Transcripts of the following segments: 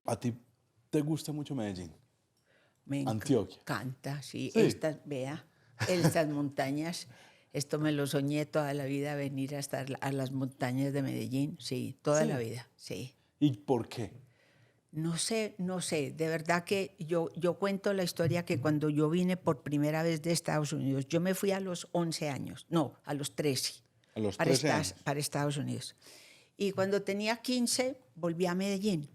¿A ti te gusta mucho Medellín? Me Antioquia. encanta, sí. Sí. Vea, estas montañas, esto me lo soñé toda la vida, venir hasta a las montañas de Medellín, sí, toda la Sí. vida, sí. ¿Y por qué? No sé, de verdad que yo cuento la historia que cuando yo vine por primera vez de Estados Unidos, yo me fui a los 11 años, no, a los 13, A los 13 años. para Estados Unidos. Y cuando tenía 15, volví a Medellín.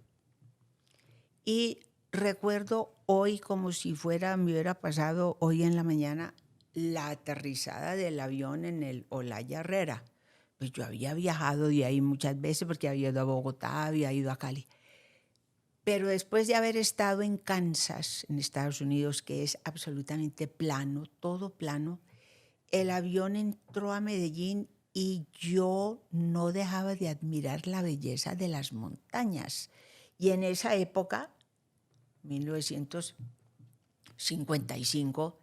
Y recuerdo hoy como si me hubiera pasado hoy en la mañana la aterrizada del avión en el Olaya Herrera. Pues yo había viajado de ahí muchas veces porque había ido a Bogotá, había ido a Cali. Pero después de haber estado en Kansas, en Estados Unidos, que es absolutamente plano, todo plano, el avión entró a Medellín y yo no dejaba de admirar la belleza de las montañas. Y en esa época, 1955,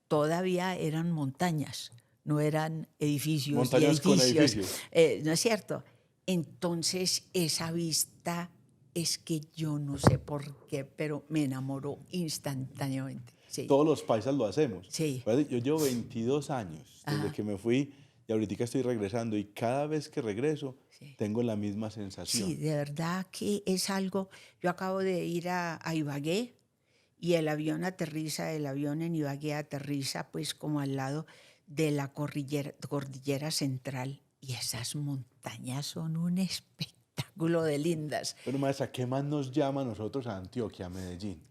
todavía eran montañas, no eran edificios y Montañas con edificios, edificios. ¿no es cierto? Entonces esa vista es que yo no sé por qué, pero me enamoró instantáneamente. Sí, Todos los paisas lo hacemos. sí. ¿Verdad? Yo llevo 22 años desde Ajá. que me fui y ahorita estoy regresando y cada vez que regreso Sí. tengo la misma sensación. Sí, de verdad que es algo. Yo acabo de ir a Ibagué y el avión en Ibagué aterriza pues como al lado de la cordillera central y esas montañas son un espectáculo de lindas. Pero maestra, ¿qué más nos llama a nosotros a Antioquia, a Medellín?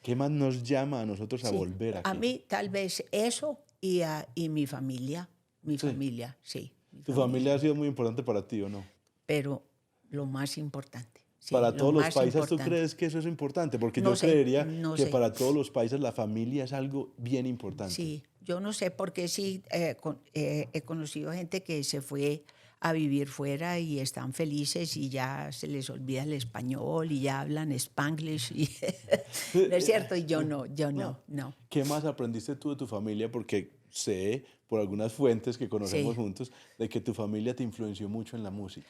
¿Qué más nos llama a nosotros a Sí, volver a aquí? mí tal vez eso y mi familia, Sí. sí, mi ¿Tu familia. familia ha sido muy importante para ti o no? Pero lo más importante, sí, Para lo todos los más paisas, ¿tú importante. crees que eso es importante? Porque No yo sé, creería no que sé. para todos los paisas la familia es algo bien importante. Sí, yo no sé por qué sí he conocido gente que se fue a vivir fuera y están felices y ya se les olvida el español y ya hablan Spanglish. ¿No es cierto? Y yo No. no. ¿Qué más aprendiste tú de tu familia? Porque sé, por algunas fuentes que conocemos Sí. juntos, de que tu familia te influenció mucho en la música.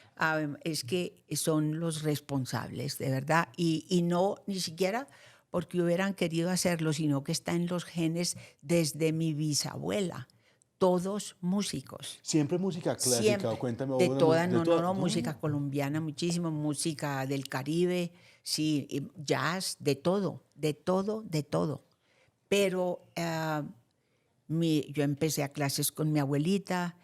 Es que son los responsables, de verdad, y no ni siquiera porque hubieran querido hacerlo, sino que está en los genes desde mi bisabuela, todos músicos, ¿Siempre música clásica? O siempre, cuéntame de una toda, de toda. no, música No. colombiana, muchísimo, música del Caribe, sí, y jazz, de todo, de todo, de todo. Pero yo empecé a clases con mi abuelita.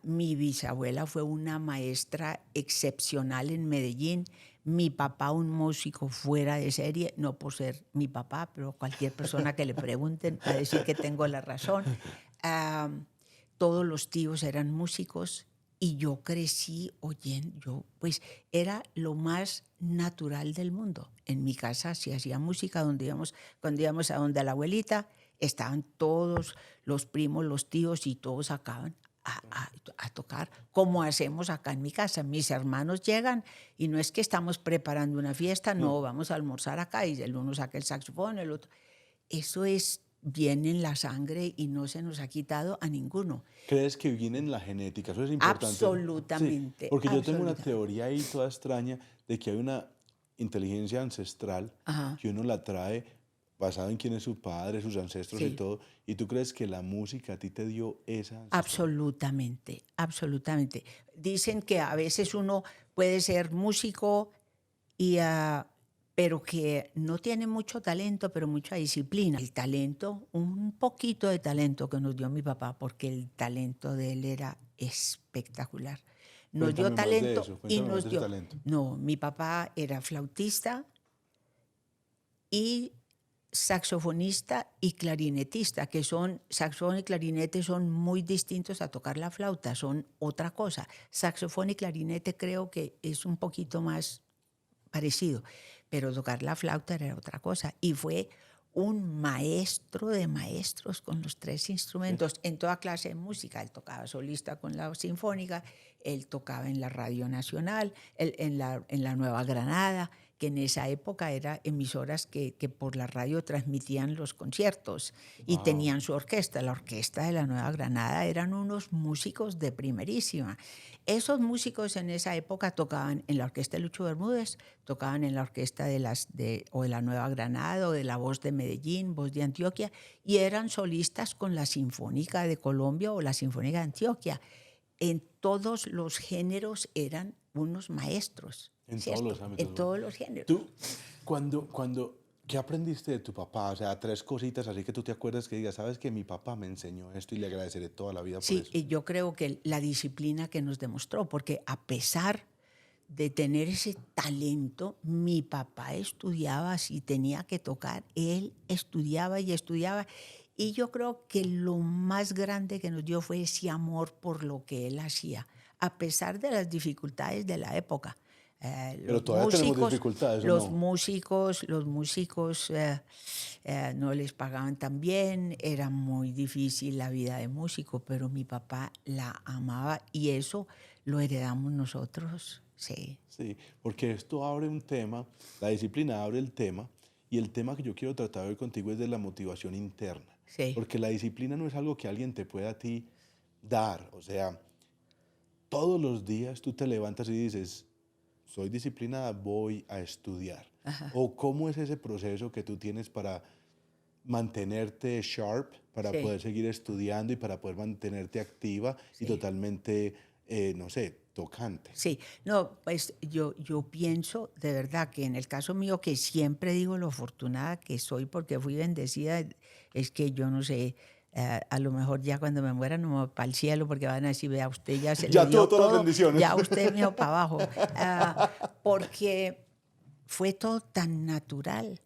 Mi bisabuela fue una maestra excepcional en Medellín. Mi papá, un músico fuera de serie, no por ser mi papá, pero cualquier persona que le pregunten va a decir que tengo la razón. Ah, Todos los tíos eran músicos y yo crecí oyendo, pues era lo más natural del mundo. En mi casa se hacía música cuando íbamos a donde la abuelita, estaban todos los primos, los tíos y todos acaban a tocar, como hacemos acá en mi casa. Mis hermanos llegan y no es que estamos preparando una fiesta, no, vamos a almorzar acá y el uno saca el saxofón, el otro. Eso viene en la sangre y no se nos ha quitado a ninguno. ¿Crees que viene en la genética? Eso es importante. Sí, Absolutamente, porque yo tengo una absolutamente. teoría ahí toda extraña de que hay una inteligencia ancestral Ajá. que uno la trae basada en quién es su padre, sus ancestros y Sí. todo. ¿Y tú crees que la música a ti te dio esa ancestralidad? Absolutamente, absolutamente. Dicen que a veces uno puede ser músico pero que no tiene mucho talento, pero mucha disciplina. El talento, un poquito de talento que nos dio mi papá, porque el talento de él era espectacular. Nos dio Cuéntame más de talento eso, y cuéntame más nos de ese dio... talento. No, mi papá era flautista y saxofonista y clarinetista, que son, saxofón y clarinete son muy distintos a tocar la flauta, son otra cosa. Saxofón y clarinete creo que es un poquito más parecido, pero tocar la flauta era otra cosa. Y fue un maestro de maestros con los tres instrumentos en toda clase de música. Él tocaba solista con la Sinfónica, él tocaba en la Radio Nacional, en la Nueva Granada, que en esa época eran emisoras que por la radio transmitían los conciertos y Wow. tenían su orquesta. La orquesta de la Nueva Granada eran unos músicos de primerísima. Esos músicos en esa época tocaban en la orquesta de Lucho Bermúdez, tocaban en la orquesta o de la Nueva Granada o de la Voz de Medellín, Voz de Antioquia, y eran solistas con la Sinfónica de Colombia o la Sinfónica de Antioquia. En todos los géneros eran unos maestros. En ¿cierto? todos los ámbitos. En todos los géneros. Tú, ¿qué aprendiste de tu papá? O sea, 3 cositas así que tú te acuerdas que digas, sabes que mi papá me enseñó esto y le agradeceré toda la vida por Sí, eso. y yo creo que la disciplina que nos demostró, porque a pesar de tener ese talento, mi papá estudiaba, si tenía que tocar, él estudiaba y estudiaba. Y yo creo que lo más grande que nos dio fue ese amor por lo que él hacía, a pesar de las dificultades de la época. Pero todavía tenemos dificultades, ¿o los no? músicos no les pagaban tan bien, era muy difícil la vida de músico, pero mi papá la amaba y eso lo heredamos nosotros, sí. Sí, porque esto abre un tema, la disciplina abre el tema, y el tema que yo quiero tratar hoy contigo es de la motivación interna. Sí. Porque la disciplina no es algo que alguien te pueda a ti dar. O sea, todos los días tú te levantas y dices, soy disciplinada, voy a estudiar. Ajá. O cómo es ese proceso que tú tienes para mantenerte sharp, para Sí. poder seguir estudiando y para poder mantenerte activa y Sí. totalmente, no sé, tocante. Sí, no, pues yo pienso de verdad que en el caso mío, que siempre digo lo afortunada que soy porque fui bendecida, es que yo no sé, a lo mejor ya cuando me muera no me voy para el cielo porque van a decir, vea, usted ya se Ya le dio tuvo todas las todo, bendiciones. ya usted me dio para abajo. Porque fue todo tan natural.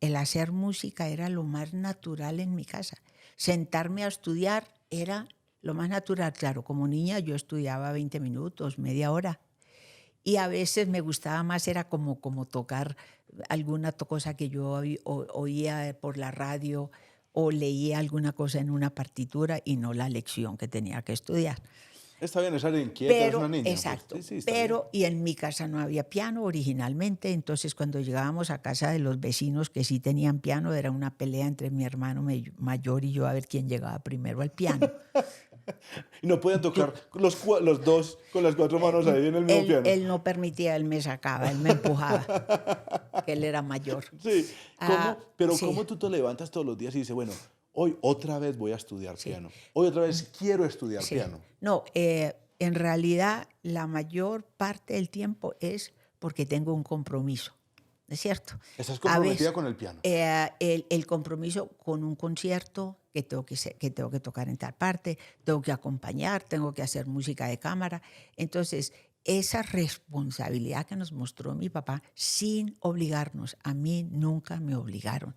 El hacer música era lo más natural en mi casa. Sentarme a estudiar era lo más natural. Claro, como niña yo estudiaba 20 minutos, media hora. Y a veces me gustaba más, era como tocar alguna cosa que yo oía por la radio o leía alguna cosa en una partitura y no la lección que tenía que estudiar. Está bien, es alguien inquieta, es una Pero, niña. exacto, Pues. Sí, está bien. pero, y en mi casa no había piano originalmente, entonces cuando llegábamos a casa de los vecinos que sí tenían piano, era una pelea entre mi hermano mayor y yo a ver quién llegaba primero al piano. Y no podían tocar los dos con las 4 manos ahí en el mismo piano. Él no permitía, él me sacaba, él me empujaba, que él era mayor. Sí, pero Sí. ¿cómo tú te levantas todos los días y dices, bueno, hoy otra vez voy a estudiar piano? Hoy otra vez quiero estudiar Sí. piano. No, en realidad la mayor parte del tiempo es porque tengo un compromiso, ¿es cierto? Estás A comprometida veces, con el piano. el compromiso con un concierto que tengo que tocar en tal parte, tengo que acompañar, tengo que hacer música de cámara. Entonces, esa responsabilidad que nos mostró mi papá sin obligarnos, a mí nunca me obligaron.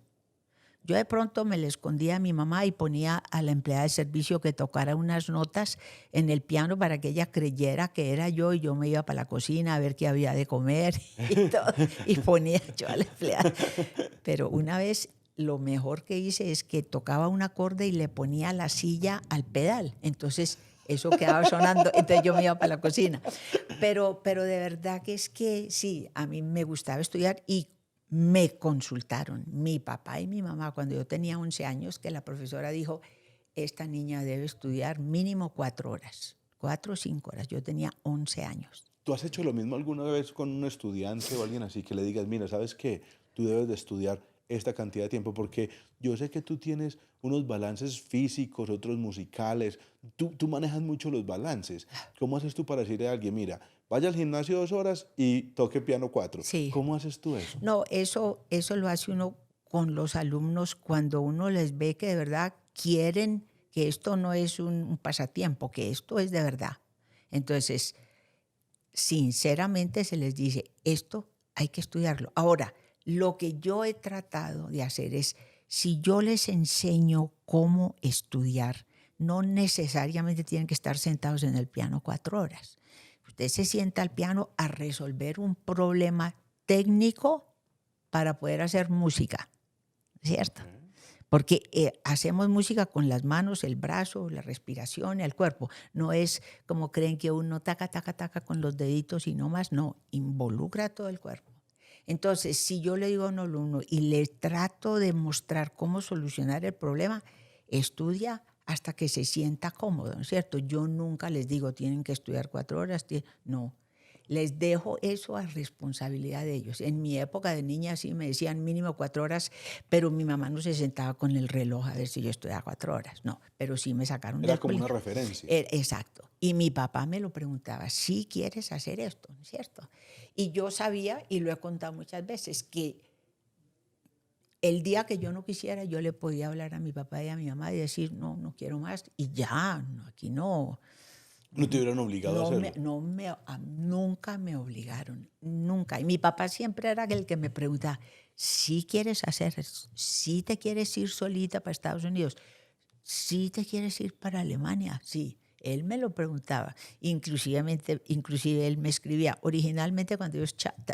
Yo de pronto me le escondía a mi mamá y ponía a la empleada de servicio que tocara unas notas en el piano para que ella creyera que era yo y yo me iba para la cocina a ver qué había de comer y todo, y ponía yo a la empleada. Pero una vez lo mejor que hice es que tocaba un acorde y le ponía la silla al pedal. Entonces eso quedaba sonando, entonces yo me iba para la cocina. Pero de verdad que es que sí, a mí me gustaba estudiar y me consultaron mi papá y mi mamá cuando yo tenía 11 años, que la profesora dijo, esta niña debe estudiar mínimo 4 horas, 4 o 5 horas. Yo tenía 11 años. ¿Tú has hecho lo mismo alguna vez con un estudiante o alguien así que le digas, mira, ¿sabes qué? Tú debes de estudiar esta cantidad de tiempo porque yo sé que tú tienes unos balances físicos, otros musicales. Tú manejas mucho los balances. ¿Cómo haces tú para decirle a alguien, mira, vaya al gimnasio 2 horas y toque piano 4? Sí. ¿Cómo haces tú eso? No, eso lo hace uno con los alumnos cuando uno les ve que de verdad quieren, que esto no es un pasatiempo, que esto es de verdad. Entonces, sinceramente se les dice, esto hay que estudiarlo. Ahora, lo que yo he tratado de hacer es, si yo les enseño cómo estudiar, no necesariamente tienen que estar sentados en el piano 4 horas. Usted se sienta al piano a resolver un problema técnico para poder hacer música, ¿cierto? Porque hacemos música con las manos, el brazo, la respiración, el cuerpo. No es como creen que uno taca, taca, taca con los deditos y no más. No, involucra todo el cuerpo. Entonces, si yo le digo a un alumno y le trato de mostrar cómo solucionar el problema, estudia hasta que se sienta cómodo, ¿no es cierto? Yo nunca les digo, tienen que estudiar 4 horas, no. Les dejo eso a responsabilidad de ellos. En mi época de niña sí me decían mínimo 4 horas, pero mi mamá no se sentaba con el reloj a ver si yo estudiaba 4 horas. No, pero sí me sacaron Era del como una colegio. referencia. Exacto. Y mi papá me lo preguntaba, ¿sí quieres hacer esto? ¿No es cierto? Y yo sabía, y lo he contado muchas veces, que el día que yo no quisiera, yo le podía hablar a mi papá y a mi mamá y decir, no, no quiero más. Y ya, no, aquí no. No te hubieran obligado a hacerlo. Nunca me obligaron, nunca. Y mi papá siempre era el que me preguntaba, ¿sí quieres hacer eso? ¿Sí te quieres ir solita para Estados Unidos? ¿Sí te quieres ir para Alemania? Sí. Él me lo preguntaba. Inclusive él me escribía. Originalmente, cuando yo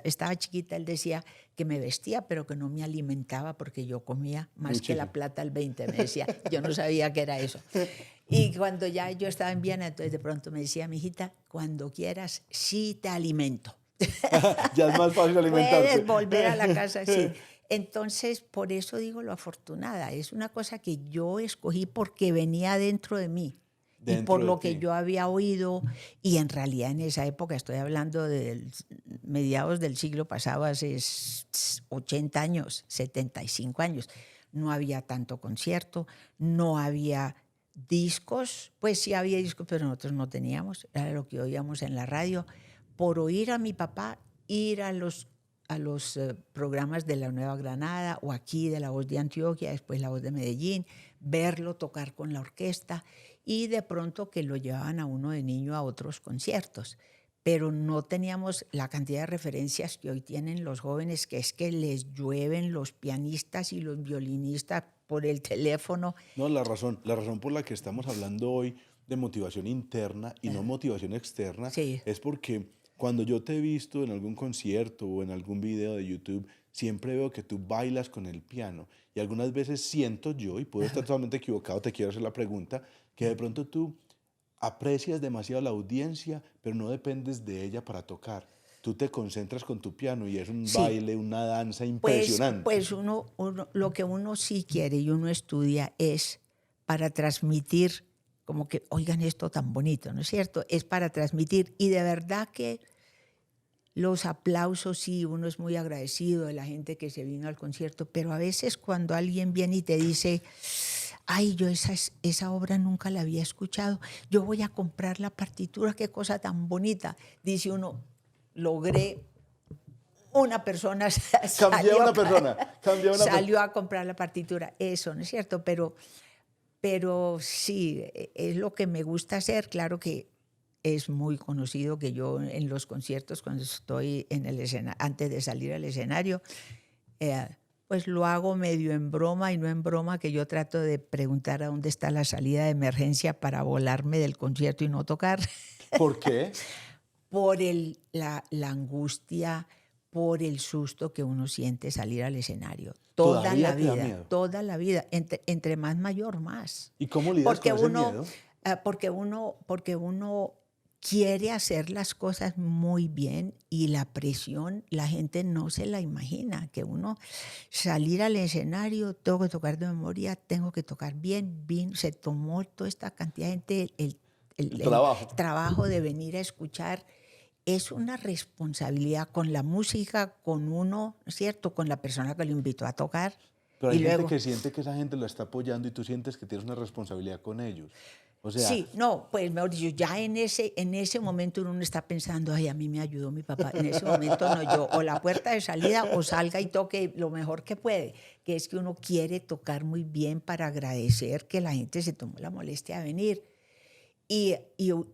estaba chiquita, él decía que me vestía, pero que no me alimentaba porque yo comía más que la plata al 20. Me decía, yo no sabía qué era eso. Y cuando ya yo estaba en Viena, entonces de pronto me decía, mijita, cuando quieras, sí te alimento. Ya es más fácil alimentarte. Puedes volver a la casa, sí. Entonces, por eso digo lo afortunada. Es una cosa que yo escogí porque venía dentro de mí y por Dentro de lo que ti. yo había oído. Y en realidad en esa época, estoy hablando de mediados del siglo pasado, hace 80 años, 75 años, no había tanto concierto, no había discos, pues sí había discos, pero nosotros no teníamos, era lo que oíamos en la radio. Por oír a mi papá ir a los programas de la Nueva Granada o aquí de La Voz de Antioquia, después La Voz de Medellín, verlo tocar con la orquesta y de pronto que lo llevaban a uno de niño a otros conciertos. Pero no teníamos la cantidad de referencias que hoy tienen los jóvenes, que es que les llueven los pianistas y los violinistas por el teléfono. No, la razón por la que estamos hablando hoy de motivación interna y no motivación externa Sí. es porque cuando yo te he visto en algún concierto o en algún video de YouTube, siempre veo que tú bailas con el piano. Y algunas veces siento yo, y puedo estar totalmente equivocado, te quiero hacer la pregunta, que de pronto tú aprecias demasiado la audiencia, pero no dependes de ella para tocar. Tú te concentras con tu piano y es un Sí. baile, una danza Pues impresionante. lo que uno sí quiere y uno estudia es para transmitir, como que oigan esto tan bonito, ¿no es cierto? Es para transmitir. Y de verdad que los aplausos, sí, uno es muy agradecido de la gente que se vino al concierto, pero a veces cuando alguien viene y te dice, ay, yo esa obra nunca la había escuchado, yo voy a comprar la partitura, qué cosa tan bonita. Dice uno, logré una persona Cambié a una persona. salió a comprar la partitura. Eso, ¿no es cierto? Pero sí, es lo que me gusta hacer. Claro que es muy conocido que yo en los conciertos, cuando estoy en el escenario, antes de salir al escenario, pues lo hago medio en broma y no en broma, que yo trato de preguntar a dónde está la salida de emergencia para volarme del concierto y no tocar. ¿Por qué? Por la angustia, por el susto que uno siente salir al escenario. Toda ¿Todavía la te da vida, miedo? toda la vida. Entre más mayor, más. ¿Y cómo lidas con ese miedo? Porque uno quiere hacer las cosas muy bien y la presión, la gente no se la imagina, que uno salir al escenario, tengo que tocar de memoria, tengo que tocar bien, se tomó toda esta cantidad de gente El trabajo. trabajo de venir a escuchar. Es una responsabilidad con la música, con uno, ¿cierto? Con la persona que lo invitó a tocar. Pero Y hay gente luego, que siente que esa gente lo está apoyando y tú sientes que tienes una responsabilidad con ellos. O sea, sí, no, pues mejor dicho, ya en ese momento uno no está pensando, ay, a mí me ayudó mi papá. En ese momento no, yo o la puerta de salida o salga y toque lo mejor que puede, que es que uno quiere tocar muy bien para agradecer que la gente se tomó la molestia de venir. Y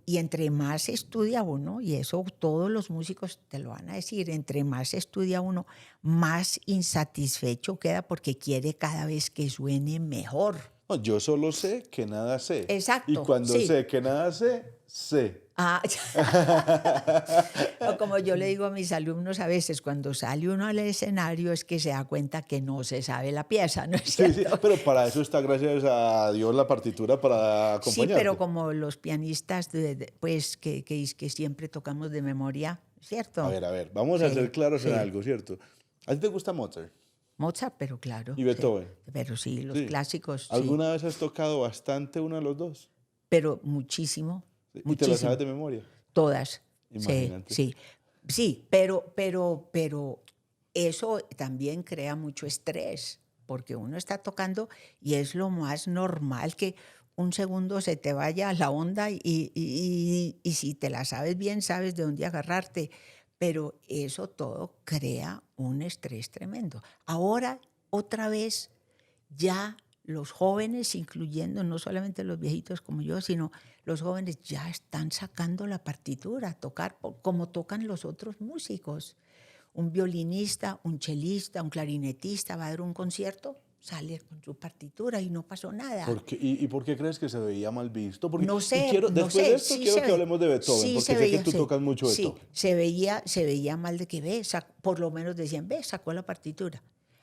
entre más estudia uno, y eso todos los músicos te lo van a decir, entre más estudia uno, más insatisfecho queda porque quiere cada vez que suene mejor. no, yo solo sé que nada sé. Exacto, Y cuando sí. sé que nada sé, sé. Ah, o como yo le digo a mis alumnos a veces, cuando sale uno al escenario es que se da cuenta que no se sabe la pieza, ¿no es Sí, cierto? sí, pero para eso está, gracias a Dios, la partitura para Sí, acompañarte. pero como los pianistas, pues que siempre tocamos de memoria, ¿cierto? A ver, vamos a ser claros en sí. algo, ¿cierto? ¿A ti te gusta Mozart Mozart, pero claro, y sí. Beethoven? Pero sí, los Sí. clásicos, sí. ¿Alguna vez has tocado bastante uno de los dos? Pero muchísimo, Sí. ¿Y te lo sabes muchísimo. de memoria? Todas, sí, Imagínate. sí. Sí, pero eso también crea mucho estrés, porque uno está tocando y es lo más normal que un segundo se te vaya la onda y si te la sabes bien, sabes de dónde agarrarte. Pero eso todo crea un estrés tremendo. Ahora, otra vez, ya los jóvenes, incluyendo no solamente los viejitos como yo, sino los jóvenes ya están sacando la partitura, a tocar como tocan los otros músicos. Un violinista, un chelista, un clarinetista va a dar un concierto, sale con su partitura y no pasó nada. ¿Y por qué crees que se veía mal visto? Porque, No y sé, quiero, no después de sé, esto, quiero que hablemos de Beethoven, sí porque se sé que veía, tú sí, tocas mucho sí, Beethoven. se veía mal de que ve, por lo menos decían, ve, sacó la partitura.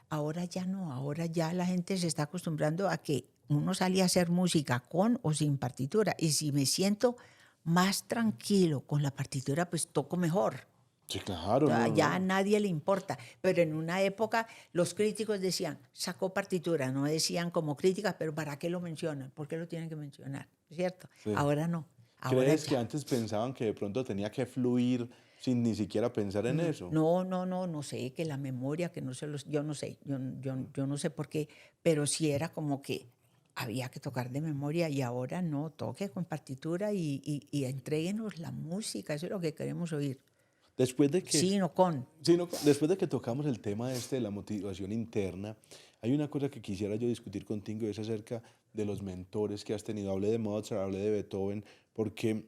Ahora ya no, ahora ya la gente se está acostumbrando a que uno sale a hacer música con o sin partitura. Y si me siento más tranquilo con la partitura, pues toco mejor. Sí, claro, Ya a no. nadie le importa. Pero en una época los críticos decían, sacó partitura, no decían como críticas, pero ¿para qué lo mencionan? ¿Por qué lo tienen que mencionar? ¿Cierto? Sí. Ahora no, ahora ¿Crees que ya. antes pensaban que de pronto tenía que fluir sin ni siquiera pensar en eso? No, no, no, no sé, que la memoria, que no se los, yo no sé, yo no sé por qué, pero sí era como que había que tocar de memoria y ahora no, toque con partitura y entréguenos la música, eso es lo que queremos oír. Después de que, Sí, no con. sí, no, después de que tocamos el tema este de la motivación interna, hay una cosa que quisiera yo discutir contigo y es acerca de los mentores que has tenido. Hablé de Mozart, hablé de Beethoven, porque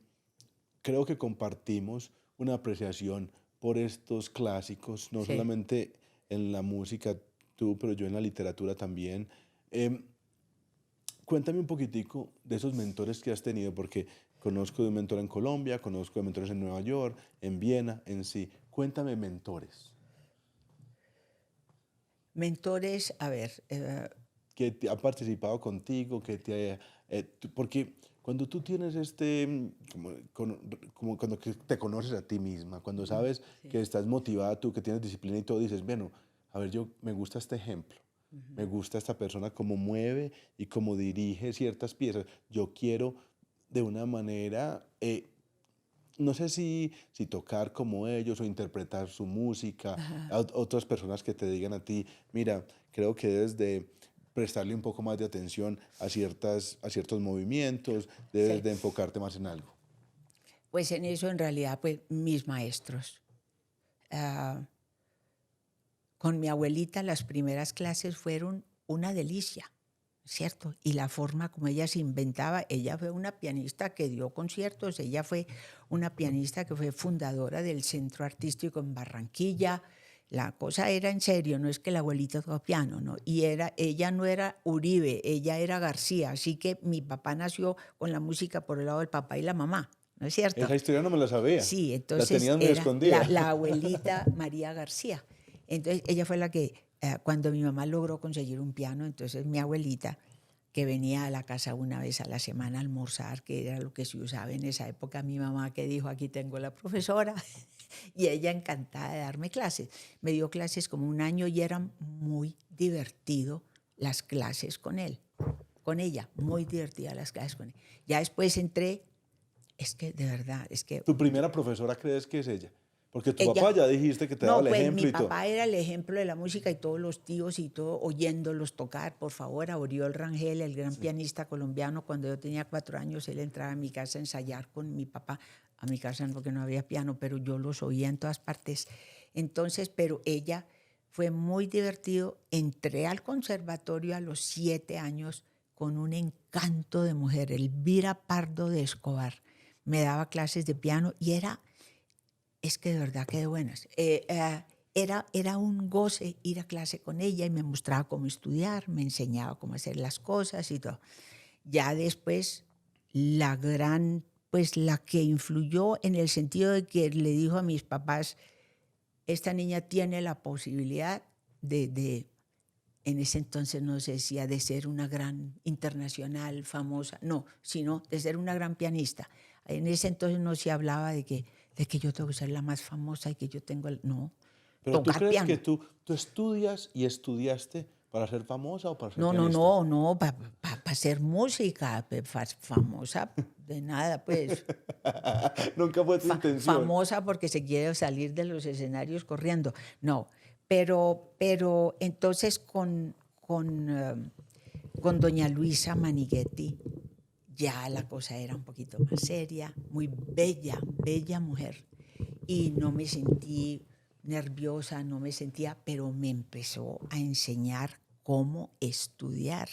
creo que compartimos una apreciación por estos clásicos, no Sí. solamente en la música, tú, pero yo en la literatura también. Em, Cuéntame un poquitico de esos mentores que has tenido, porque conozco de un mentor en Colombia, conozco de mentores en Nueva York, en Viena, en sí. Cuéntame mentores Mentores, a ver, que han participado contigo, porque cuando tú tienes como cuando que te conoces a ti misma, cuando sabes sí. que estás motivada tú, que tienes disciplina y todo, dices, bueno, a ver, yo me gusta este ejemplo, me gusta esta persona cómo mueve y cómo dirige ciertas piezas. Yo quiero de una manera, no sé si tocar como ellos o interpretar su música, otras personas que te digan a ti, mira, creo que debes de prestarle un poco más de atención a ciertos movimientos, debes Sí. de enfocarte más en algo. Pues en eso en realidad, pues mis maestros. Ah, con mi abuelita las primeras clases fueron una delicia, ¿cierto? Y la forma como ella se inventaba, ella fue una pianista que dio conciertos, ella fue una pianista que fue fundadora del Centro Artístico en Barranquilla. La cosa era en serio, no es que la abuelita tocaba piano, ¿no? Y ella no era Uribe, ella era García, así que mi papá nació con la música por el lado del papá y la mamá, ¿no es cierto? Esa historia no me la sabía, Sí, la entonces tenías muy era escondida. la abuelita María García. Entonces ella fue la que, cuando mi mamá logró conseguir un piano, entonces mi abuelita, que venía a la casa una vez a la semana a almorzar, que era lo que se usaba en esa época, mi mamá que dijo, aquí tengo la profesora, y ella encantada de darme clases. Me dio clases como un año y era muy divertido las clases con él, con ella, muy divertidas las clases con él. Ya después entré, es que de verdad, es que ¿Tu primera profesora crees que es ella? Porque tu ella, papá ya dijiste que te daba no, el pues mi ejemplo y todo. papá era el ejemplo de la música y todos los tíos y todo oyéndolos tocar, por favor, a Oriol Rangel, el gran pianista colombiano, cuando yo tenía 4 años, él entraba a mi casa a ensayar con mi papá, a mi casa porque no había piano, pero yo los oía en todas partes. Entonces, pero ella fue muy divertido, entré al conservatorio a los 7 años con un encanto de mujer, Elvira Pardo de Escobar, me daba clases de piano y es que de verdad que de buenas. Era un goce ir a clase con ella y me mostraba cómo estudiar, me enseñaba cómo hacer las cosas y todo. Ya después, pues la que influyó en el sentido de que le dijo a mis papás, esta niña tiene la posibilidad en ese entonces no se decía de ser una gran internacional famosa, no, sino de ser una gran pianista. En ese entonces no se hablaba de que yo tengo que ser la más famosa y que yo tengo no. Pero ¿tú tocar crees que piano. tú estudias y estudiaste para ser famosa o para ser No, no, pianista? no, no, para hacer música, famosa de nada, pues. Nunca fue tu intención. Famosa porque se quiere salir de los escenarios corriendo. No, pero entonces con doña Luisa Manighetti ya la cosa era un poquito más seria, muy bella, bella mujer. Y no me sentí nerviosa, no me sentía, pero me empezó a enseñar cómo estudiar.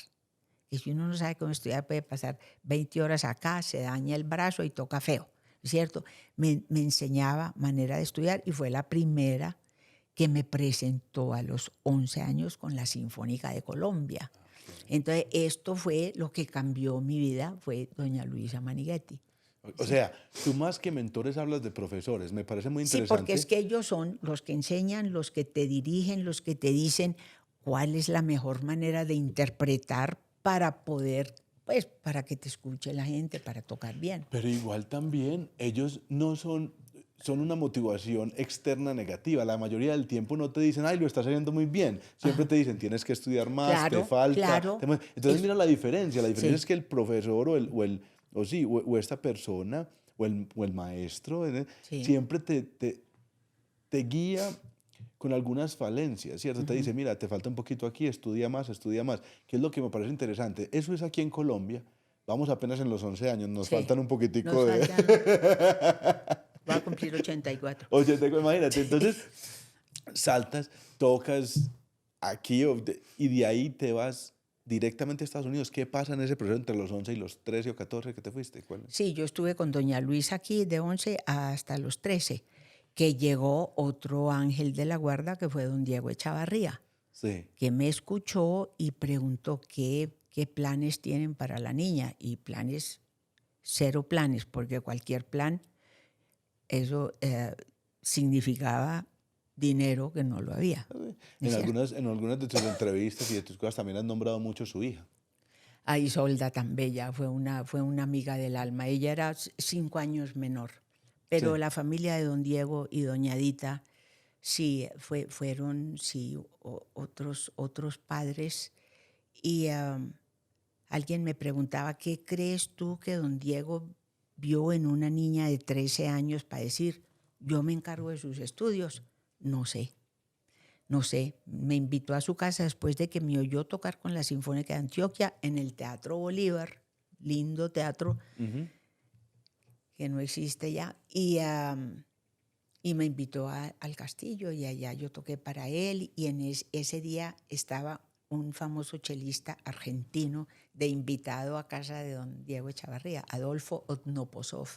Y si uno no sabe cómo estudiar, puede pasar 20 horas acá, se daña el brazo y toca feo, ¿cierto? Me enseñaba manera de estudiar y fue la primera que me presentó a los 11 años con la Sinfónica de Colombia. Entonces, esto fue lo que cambió mi vida, fue doña Luisa Manighetti. O Sí. sea, tú más que mentores hablas de profesores. Me parece muy Sí, porque es interesante. que ellos son los que enseñan, los que te dirigen, los que te dicen cuál es la mejor manera de interpretar para poder, pues, para que te escuche la gente, para tocar bien. Pero igual también ellos no son una motivación externa negativa. La mayoría del tiempo no te dicen, ay, lo estás haciendo muy bien. Siempre Ajá. te dicen, tienes que estudiar más, te Claro, falta. claro. Entonces Es, mira la diferencia. La diferencia es sí. que el profesor o esta persona o el maestro Sí. siempre te guía con algunas falencias, ¿cierto? Te dice, mira, te falta un poquito aquí, estudia más, que es lo que me parece interesante. Eso es aquí en Colombia. Vamos apenas en los 11 años, nos Sí. faltan un Nos poquitico de... faltan, va a cumplir 84. Oye, imagínate, entonces saltas, tocas aquí y de ahí te vas directamente a Estados Unidos. ¿Qué pasa en ese proceso entre los 11 y los 13 o 14 que te fuiste? ¿Cuál? Sí, yo estuve con doña Luisa aquí de 11 hasta los 13, que llegó otro ángel de la guarda, que fue don Diego Echavarría, Sí. que me escuchó y preguntó qué planes tienen para la niña. Y planes, cero planes, porque cualquier plan, eso significaba dinero que no lo había. Decía, En algunas de tus entrevistas y de tus cosas también has nombrado mucho a su hija. a Isolda tan bella, fue una amiga del alma. Ella era 5 años menor, pero Sí. la familia de don Diego y doña Dita sí fueron sí, otros padres. Y alguien me preguntaba, ¿qué crees tú que don Diego vio en una niña de 13 años para decir, yo me encargo de sus estudios? No sé. No sé, me invitó a su casa después de que me oyó tocar con la Sinfónica de Antioquia en el Teatro Bolívar, lindo teatro Ujú. que no existe ya, y me invitó al castillo y allá yo toqué para él y en ese día estaba un famoso chelista argentino de invitado a casa de don Diego Echavarría, Adolfo Otnoposov,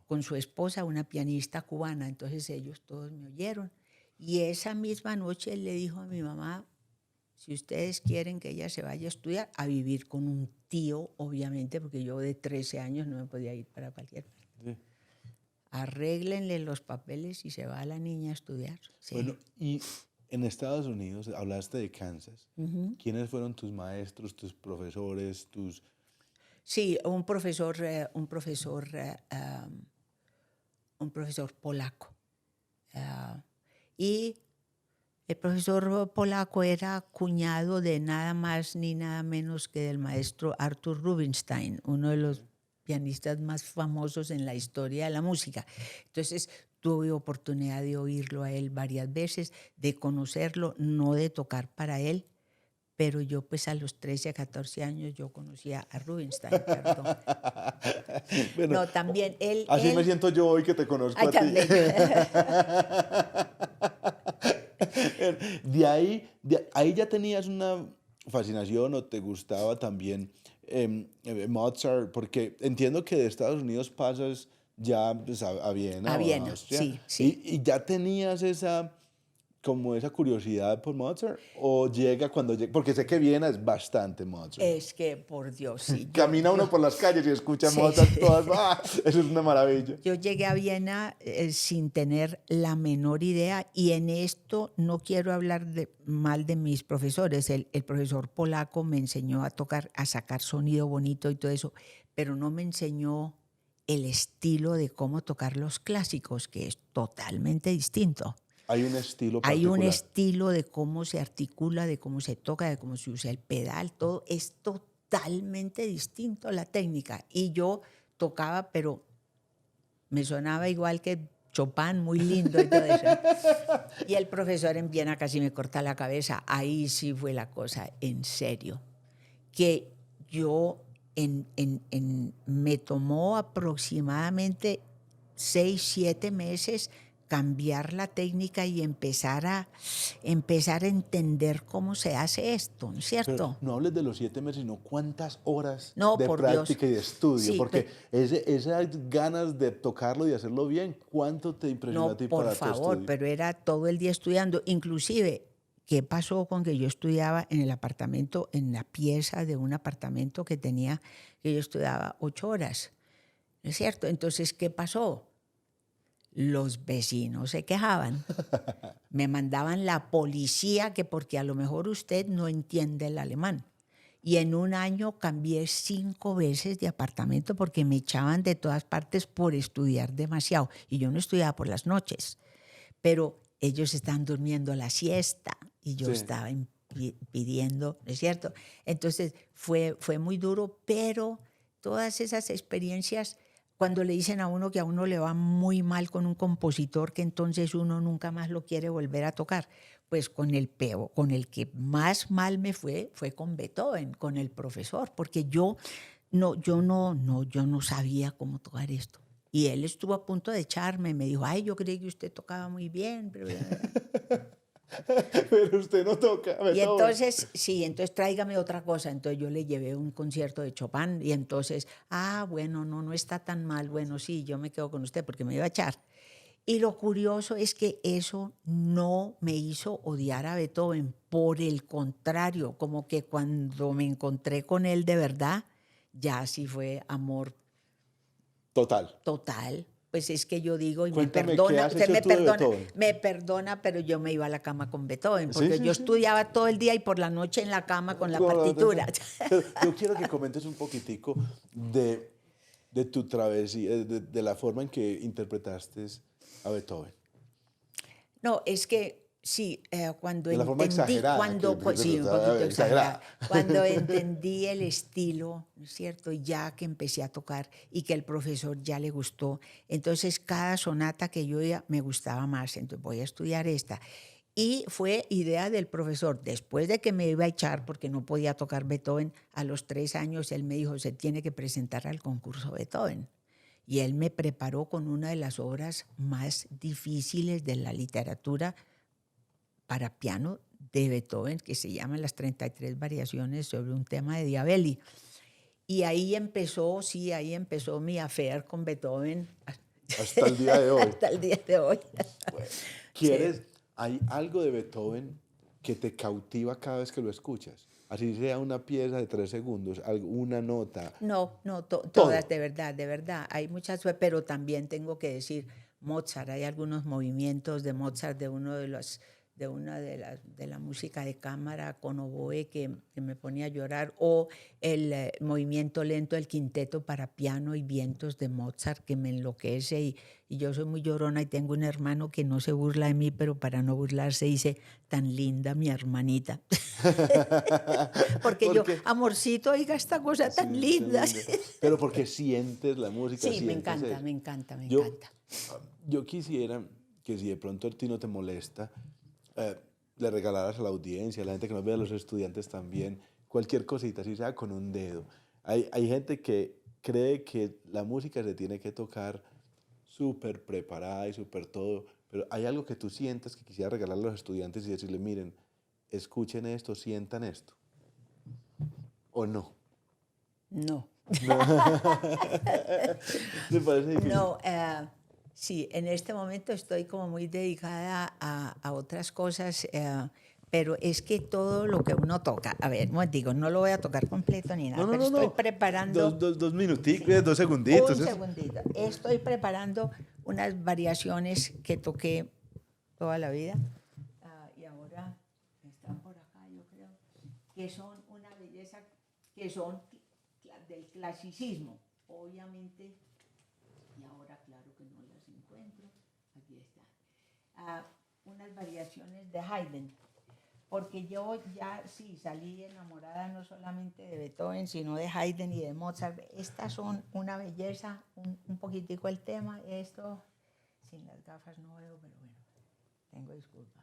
con su esposa, una pianista cubana. Entonces ellos todos me oyeron. Y esa misma noche él le dijo a mi mamá, si ustedes quieren que ella se vaya a estudiar, a vivir con un tío, obviamente, porque yo de 13 años no me podía ir para cualquier parte. Sí. Arréglenle los papeles y se va la niña a estudiar. Sí. Bueno, y en Estados Unidos, hablaste de Kansas. ¿Quiénes fueron tus maestros, tus profesores, tus... Sí, un profesor polaco. Y el profesor polaco era cuñado de nada más ni nada menos que del maestro Artur Rubinstein, uno de los pianistas más famosos en la historia de la música. Entonces tuve oportunidad de oírlo a él varias veces, de conocerlo, no de tocar para él, pero yo pues a los 13 a 14 años yo conocía a Rubinstein, perdón. Bueno, No, también así me siento yo hoy que te conozco ay, a ti. también. Ahí ya tenías una fascinación o te gustaba también Mozart, porque entiendo que de Estados Unidos pasas ya pues, a Viena A o a Viena, Austria sí, sí. y ya tenías como esa curiosidad por Mozart o llega cuando llega, porque sé que Viena es bastante Mozart. Es que, por Dios, sí, Camina uno por las calles y escucha sí. Mozart todas, ¡ah! Eso es una maravilla. Yo llegué a Viena sin tener la menor idea y en esto no quiero hablar mal de mis profesores. El profesor polaco me enseñó a tocar, a sacar sonido bonito y todo eso, pero no me enseñó el estilo de cómo tocar los clásicos, que es totalmente distinto. Hay un estilo Hay un particular. estilo de cómo se articula, de cómo se toca, de cómo se usa el pedal, todo es totalmente distinto a la técnica. Y yo tocaba, pero me sonaba igual que Chopin, muy lindo y todo eso. Y el profesor en Viena casi me corta la cabeza. Ahí sí fue la cosa en serio. Que yo me tomó aproximadamente 6, 7 meses cambiar la técnica y empezar a entender cómo se hace esto, ¿no es Pero cierto? no hables de los 7 meses, sino cuántas horas No, de por Dios. práctica y de estudio, Sí, porque esas ganas de tocarlo y hacerlo bien, ¿cuánto te impresionó a no, ti por para tu favor, estudio? pero era todo el día estudiando. Inclusive, ¿qué pasó con que yo estudiaba en el apartamento, en la pieza de un apartamento que tenía, que yo estudiaba 8 horas? ¿No es cierto? Entonces, ¿qué pasó? Los vecinos se quejaban. Me mandaban la policía que porque a lo mejor usted no entiende el alemán. Y en un año cambié 5 veces de apartamento porque me echaban de todas partes por estudiar demasiado. Y yo no estudiaba por las noches, pero ellos estaban durmiendo la siesta y yo Sí. estaba pidiendo, ¿no es cierto? Entonces fue muy duro, pero todas esas experiencias, cuando le dicen a uno que a uno le va muy mal con un compositor, que entonces uno nunca más lo quiere volver a tocar, pues con el peor, con el que más mal me fue con Beethoven, con el profesor, porque yo no sabía cómo tocar esto. Y él estuvo a punto de echarme, me dijo, ay, yo creí que usted tocaba muy bien. Pero usted no toca Y Beethoven. entonces, sí, entonces tráigame otra cosa. Entonces yo le llevé un concierto de Chopin y entonces, bueno, no está tan mal. Bueno, sí, yo me quedo con usted porque me iba a echar. Y lo curioso es que eso no me hizo odiar a Beethoven. Por el contrario, como que cuando me encontré con él de verdad, ya sí fue amor Total. total. Pues es que yo digo, y me Cuéntame, ¿qué perdona, has usted hecho tú de Beethoven? me perdona, pero yo me iba a la cama con Beethoven, Sí, porque sí, yo sí. estudiaba todo el día y por la noche en la cama con la partitura. Pero yo quiero que comentes un poquitico de tu travesía, de la forma en que interpretaste a Beethoven. No, es que sí, cuando De la forma entendí, exagerada, sí, un poquito exagerada, exagerada. cuando entendí el estilo, ¿no es cierto? Ya que empecé a tocar y que el profesor ya le gustó, entonces cada sonata que yo oía me gustaba más, entonces voy a estudiar esta. Y fue idea del profesor, después de que me iba a echar porque no podía tocar Beethoven, a los 3 años él me dijo, se tiene que presentar al concurso Beethoven. Y él me preparó con una de las obras más difíciles de la literatura para piano de Beethoven, que se llama Las 33 variaciones sobre un tema de Diabelli. Y ahí empezó, sí, ahí empezó mi affair con Beethoven Hasta el día de hoy. hasta el día de hoy. Bueno, Sí. hay algo de Beethoven que te cautiva cada vez que lo escuchas? Así sea una pieza de 3 segundos, una nota, No, todas, todo. de verdad, de verdad. Hay muchas, pero también tengo que decir Mozart. Hay algunos movimientos de Mozart de uno de los de una de la música de cámara con oboe que me ponía a llorar, o el movimiento lento del quinteto para piano y vientos de Mozart que me enloquece y yo soy muy llorona y tengo un hermano que no se burla de mí, pero para no burlarse dice, tan linda mi hermanita. Porque yo, Porque amorcito, oiga esta cosa sí, tan tan linda. linda. Pero porque sientes la música, Sí, me sientes encanta, eso. me encanta, me Yo, encanta. yo quisiera que si de pronto a ti no te molesta, eh, le regalaras a la audiencia, a la gente que nos ve, a los estudiantes también, cualquier cosita, así sea con un dedo. Hay gente que cree que la música se tiene que tocar súper preparada y súper todo, pero hay algo que tú sientas que quisiera regalarle a los estudiantes y decirle, miren, escuchen esto, sientan esto, o no. No. Me parece difícil. No, sí, en este momento estoy como muy dedicada a otras cosas, pero es que todo lo que uno toca, a ver, no digo, no lo voy a tocar completo ni No, nada, no, pero no, estoy no. preparando, Dos sí, minuticos, 2 segunditos. un segundito, estoy preparando unas variaciones que toqué toda la vida y ahora están por acá, yo creo, que son una belleza, que son del clasicismo, obviamente. Y ahora, claro que no las encuentro. Aquí está. unas variaciones de Haydn, porque yo ya sí salí enamorada no solamente de Beethoven, sino de Haydn y de Mozart. Estas son una belleza, un poquitico el tema. Esto, sin las gafas no veo, pero bueno, tengo disculpa.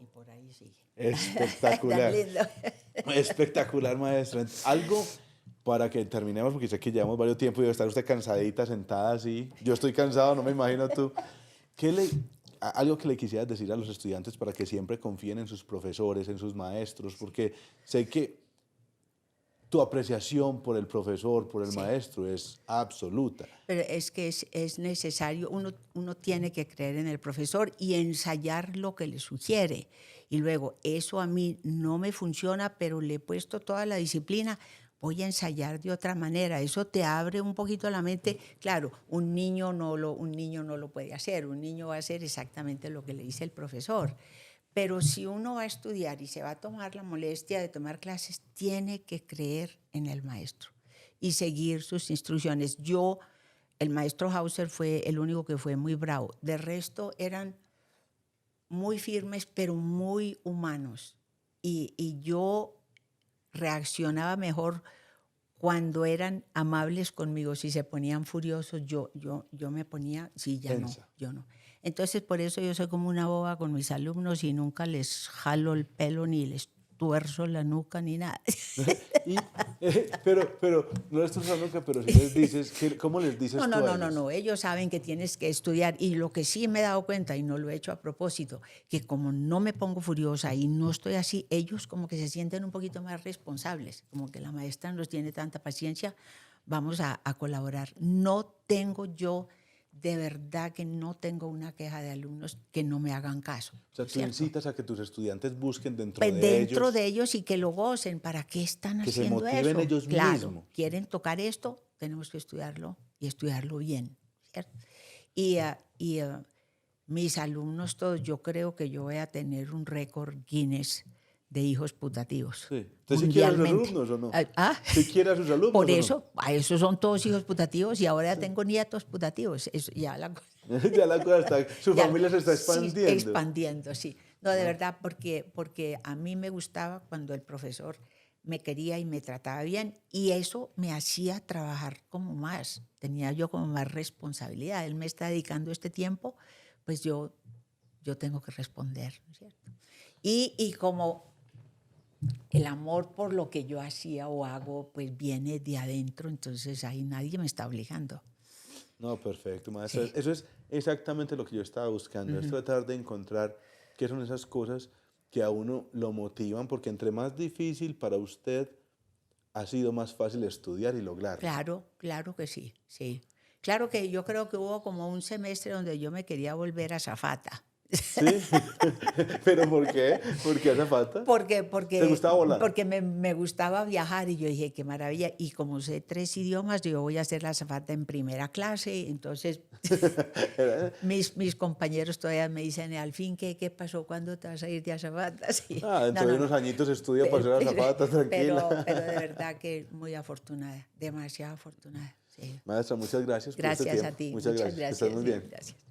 Y por ahí sigue. Tan Espectacular. lindo. Espectacular, maestra. Algo para que terminemos, porque sé que llevamos varios tiempo y debe estar usted cansadita, sentada así. Yo estoy cansado, no me imagino tú. Algo que le quisieras decir a los estudiantes para que siempre confíen en sus profesores, en sus maestros, porque sé que tu apreciación por el profesor, por el Sí. maestro es absoluta. Pero es que es necesario, uno tiene que creer en el profesor y ensayar lo que le sugiere. Y luego, eso a mí no me funciona, pero le he puesto toda la disciplina, voy a ensayar de otra manera. Eso te abre un poquito la mente. Claro, un niño no lo puede hacer, un niño va a hacer exactamente lo que le dice el profesor. Pero si uno va a estudiar y se va a tomar la molestia de tomar clases, tiene que creer en el maestro y seguir sus instrucciones. El maestro Hauser fue el único que fue muy bravo. De resto eran muy firmes, pero muy humanos. Y yo reaccionaba mejor cuando eran amables conmigo. Si se ponían furiosos, yo me ponía, sí, ya no, Tensa. yo no. Entonces, por eso yo soy como una boba con mis alumnos y nunca les jalo el pelo ni les tuerzo la nuca ni nada. Y, pero no les tuerzas la nuca, pero si les dices, ¿cómo les dices tú a ellos? No. Ellos saben que tienes que estudiar. Y lo que sí me he dado cuenta, y no lo he hecho a propósito, que como no me pongo furiosa y no estoy así, ellos como que se sienten un poquito más responsables, como que la maestra no tiene tanta paciencia, vamos a colaborar. No tengo yo, de verdad que no tengo una queja de alumnos que no me hagan caso. O sea, tú ¿cierto? incitas a que tus estudiantes busquen dentro Pues de dentro ellos, de ellos y que lo gocen. ¿Para qué están que se haciendo motiven eso? ellos Claro, mismos. quieren tocar esto, tenemos que estudiarlo y estudiarlo bien. ¿Cierto? Y mis alumnos todos, yo creo que yo voy a tener un récord Guinness de hijos putativos. Sí. ¿Usted sí quiere a sus Mundialmente. alumnos o no? ¿Ah? ¿Sí quiere a sus alumnos Por o eso, a esos son todos hijos putativos y ahora tengo nietos putativos. Ya la, no? Ya la cosa está, su ya, familia se está sí, expandiendo. expandiendo, sí. No, de verdad, porque a mí me gustaba cuando el profesor me quería y me trataba bien y eso me hacía trabajar como más. Tenía yo como más responsabilidad. Él me está dedicando este tiempo, pues yo tengo que responder, ¿no es cierto? Y como el amor por lo que yo hacía o hago, pues viene de adentro, entonces ahí nadie me está obligando. No, perfecto, maestra. Sí. Eso es exactamente lo que yo estaba buscando, es tratar de encontrar qué son esas cosas que a uno lo motivan, porque entre más difícil para usted ha sido más fácil estudiar y lograrlo. Claro que sí. Claro que yo creo que hubo como un semestre donde yo me quería volver azafata. ¿Sí? ¿Pero por qué? ¿Por qué azafata? Porque, ¿Te gustaba volar? porque me gustaba viajar y yo dije, qué maravilla. Y como sé 3 idiomas, yo voy a hacer la azafata en primera clase. Entonces, mis compañeros todavía me dicen, al fin, ¿qué pasó? ¿Cuándo te vas a ir de azafata? Sí. Dentro de unos añitos estudia para ser azafata, tranquila. Pero de verdad que muy afortunada, demasiado afortunada. Sí. Maestra, muchas gracias por este Gracias a tiempo. ti. Muchas gracias. Que estés muy bien. Gracias.